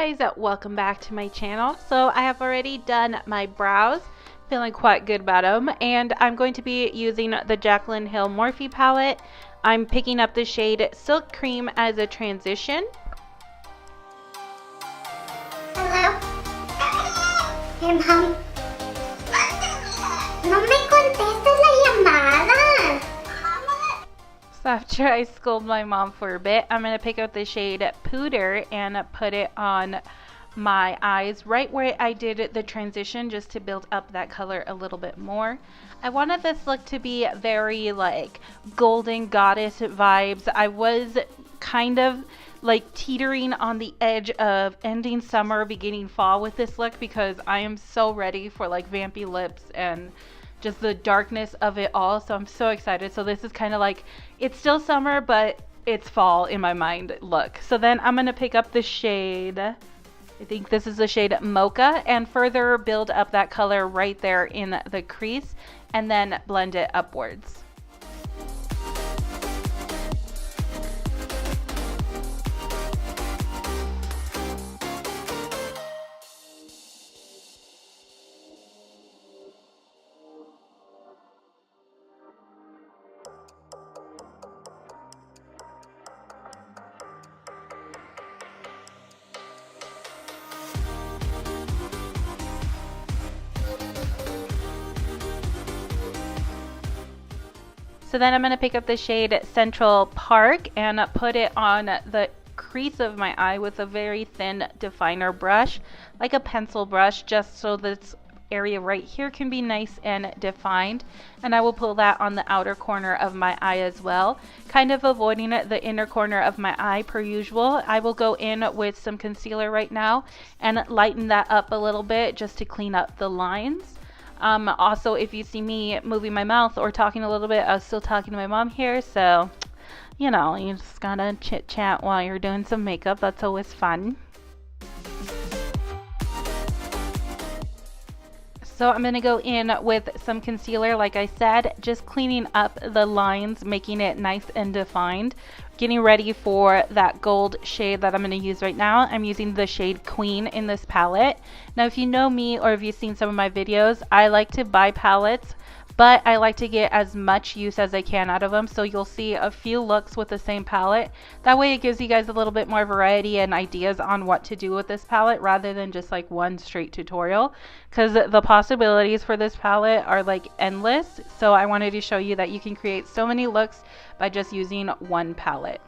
guys, welcome back to my channel. So I have already done my brows, feeling quite good about them, and I'm going to be using the Jaclyn Hill Morphe palette. I'm picking up the shade Silk Cream as a transition. Hello? Hey, Mom. No me contestas la llamada. So after I scold my mom for a bit, I'm going to pick up the shade Pooter and put it on my eyes right where I did the transition, just to build up that color a little bit more. I wanted this look to be very like golden goddess vibes. I was kind of like teetering on the edge of ending summer, beginning fall with this look, because I am so ready for like vampy lips and just the darkness of it all. So I'm so excited. So this is kind of like, it's still summer, but it's fall in my mind look. So then I'm going to pick up the shade, I think this is the shade Mocha, and further build up that color right there in the crease and then blend it upwards. So then I'm going to pick up the shade Central Park and put it on the crease of my eye with a very thin definer brush, like a pencil brush, just so this area right here can be nice and defined. And I will pull that on the outer corner of my eye as well, kind of avoiding the inner corner of my eye per usual. I will go in with some concealer right now and lighten that up a little bit just to clean up the lines. Also, if you see me moving my mouth or talking a little bit, I was still talking to my mom here, so, you know, you just gotta chit chat while you're doing some makeup. That's always fun. So I'm going to go in with some concealer, like I said, just cleaning up the lines, making it nice and defined. Getting ready for that gold shade that I'm going to use right now. I'm using the shade Queen in this palette. Now, if you know me or if you've seen some of my videos, I like to buy palettes, but I like to get as much use as I can out of them. So you'll see a few looks with the same palette. That way it gives you guys a little bit more variety and ideas on what to do with this palette, rather than just like one straight tutorial, because the possibilities for this palette are like endless. So I wanted to show you that you can create so many looks by just using one palette.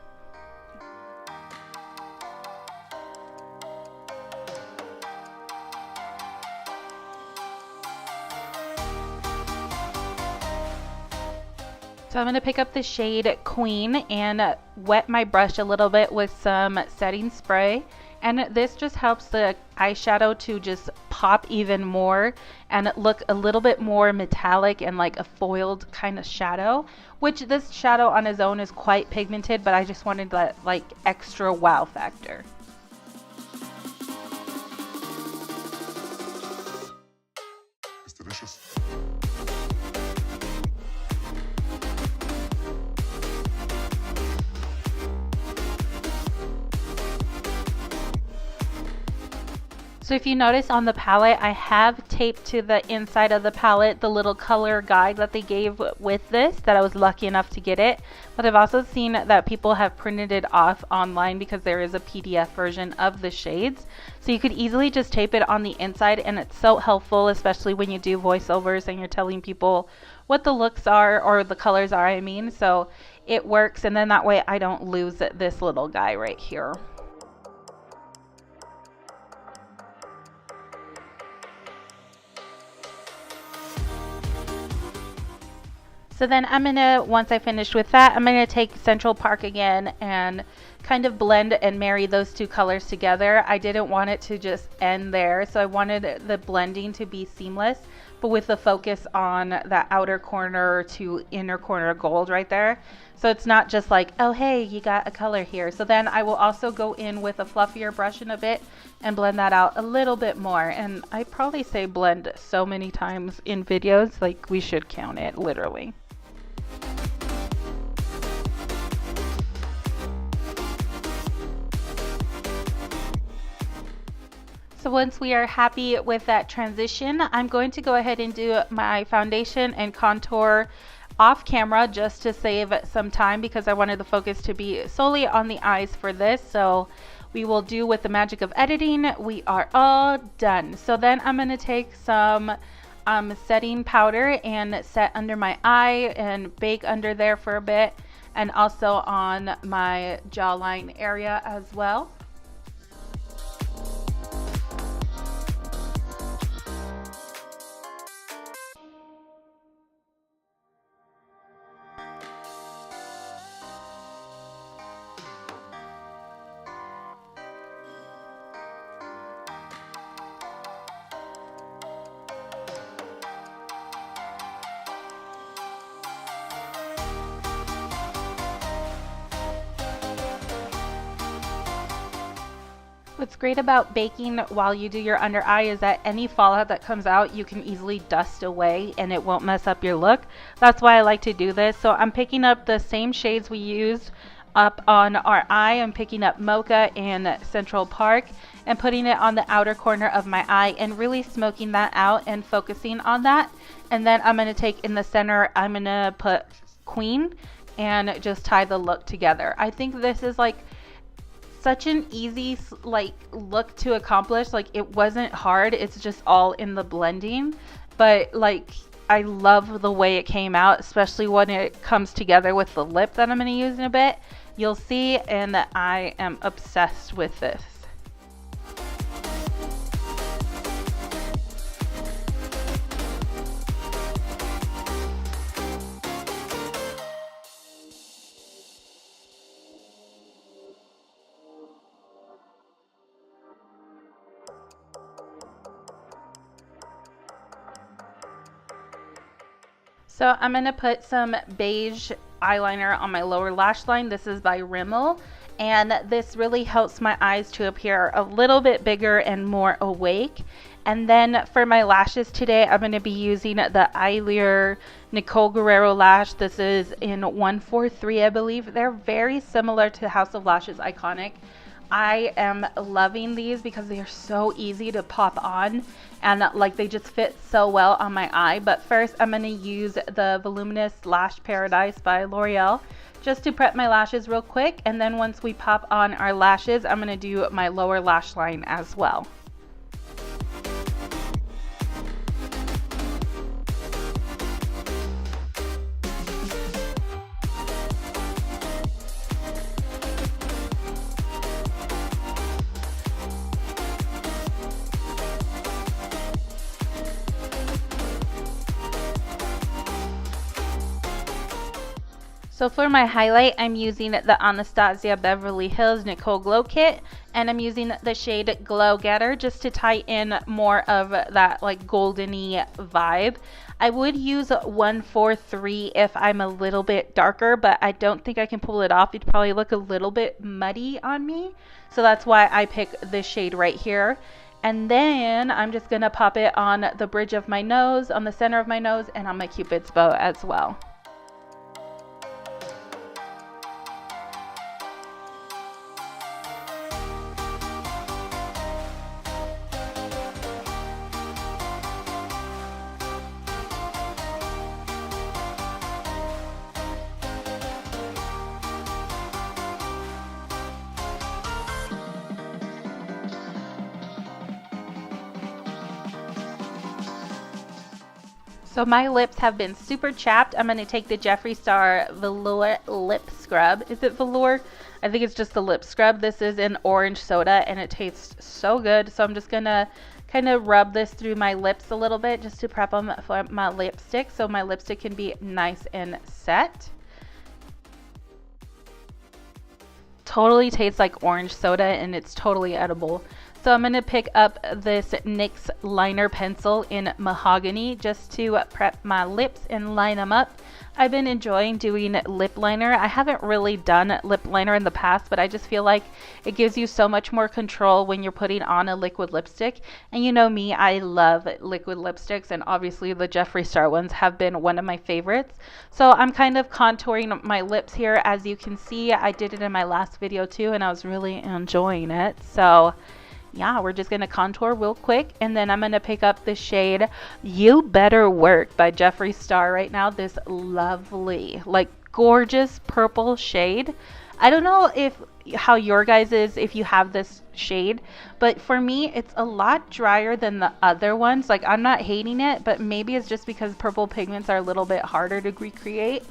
So I'm going to pick up the shade Queen and wet my brush a little bit with some setting spray. And this just helps the eyeshadow to just pop even more and look a little bit more metallic and like a foiled kind of shadow, which this shadow on its own is quite pigmented, but I just wanted that like extra wow factor. It's delicious. So if you notice on the palette, I have taped to the inside of the palette the little color guide that they gave with this, that I was lucky enough to get it. But I've also seen that people have printed it off online because there is a PDF version of the shades. So you could easily just tape it on the inside, and it's so helpful, especially when you do voiceovers and you're telling people what the looks are, or the colors are, I mean. So it works, and then that way I don't lose this little guy right here. So then I'm gonna, once I finish with that, I'm gonna take Central Park again and kind of blend and marry those two colors together. I didn't want it to just end there, so I wanted the blending to be seamless, but with the focus on that outer corner to inner corner gold right there. So it's not just like, oh hey, you got a color here. So then I will also go in with a fluffier brush in a bit and blend that out a little bit more. And I probably say blend so many times in videos, like we should count it literally. So once we are happy with that transition, I'm going to go ahead and do my foundation and contour off camera just to save some time because I wanted the focus to be solely on the eyes for this. So we will do with the magic of editing. We are all done. So then I'm going to take some setting powder and set under my eye and bake under there for a bit, and also on my jawline area as well. What's great about baking while you do your under eye is that any fallout that comes out you can easily dust away and it won't mess up your look. That's why I like to do this. So I'm picking up the same shades we used up on our eye. I'm picking up Mocha and Central Park and putting it on the outer corner of my eye and really smoking that out and focusing on that. And then I'm going to take in the center, I'm going to put Queen and just tie the look together. I think this is like such an easy look to accomplish. Like, it wasn't hard, it's just all in the blending, but like I love the way it came out, especially when it comes together with the lip that I'm going to use in a bit. You'll see, and I am obsessed with this. So I'm going to put some beige eyeliner on my lower lash line. This is by Rimmel, and this really helps my eyes to appear a little bit bigger and more awake. And then for my lashes today, I'm going to be using the Eyelure Nicole Guerrero lash. This is in 143, I believe. They're very similar to House of Lashes Iconic. I am loving these because they are so easy to pop on and like they just fit so well on my eye. But first I'm going to use the Voluminous Lash Paradise by L'Oreal just to prep my lashes real quick, and then once we pop on our lashes, I'm going to do my lower lash line as well. So for my highlight, I'm using the Anastasia Beverly Hills Nicole Glow Kit, and I'm using the shade Glow Getter just to tie in more of that like goldeny vibe. I would use 143 if I'm a little bit darker, but I don't think I can pull it off. It'd probably look a little bit muddy on me. So that's why I pick this shade right here. And then I'm just gonna pop it on the bridge of my nose, on the center of my nose, and on my Cupid's bow as well. So my lips have been super chapped. I'm going to take the Jeffree Star Velour Lip Scrub. Is it velour? I think it's just the lip scrub. This is an orange soda and it tastes so good. So I'm just going to kind of rub this through my lips a little bit just to prep them for my lipstick so my lipstick can be nice and set. Totally tastes like orange soda and it's totally edible. So I'm going to pick up this NYX liner pencil in mahogany just to prep my lips and line them up. I've been enjoying doing lip liner. I haven't really done lip liner in the past, but I just feel like it gives you so much more control when you're putting on a liquid lipstick. And you know me, I love liquid lipsticks, and obviously the Jeffree Star ones have been one of my favorites. So I'm kind of contouring my lips here. As you can see, I did it in my last video too, and I was really enjoying it. So yeah, we're just gonna contour real quick, and then I'm gonna pick up the shade You Better Work by Jeffree Star right now. This lovely, like gorgeous purple shade. I don't know if how your guys is if you have this shade, but for me it's a lot drier than the other ones. Like, I'm not hating it, but maybe it's just because purple pigments are a little bit harder to recreate.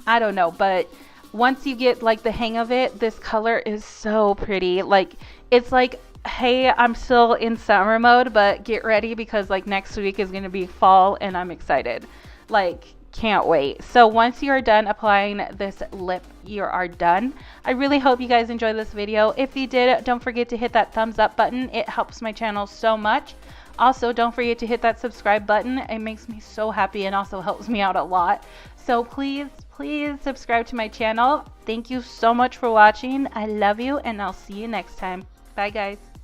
I don't know, but once you get like the hang of it, this color is so pretty. Like, it's like, hey, I'm still in summer mode, but get ready because like next week is going to be fall and I'm excited. Like, can't wait. So once you're done applying this lip, you are done. I really hope you guys enjoyed this video. If you did, don't forget to hit that thumbs up button. It helps my channel so much. Also, don't forget to hit that subscribe button. It makes me so happy and also helps me out a lot. So please subscribe to my channel. Thank you so much for watching. I love you, and I'll see you next time. Bye, guys.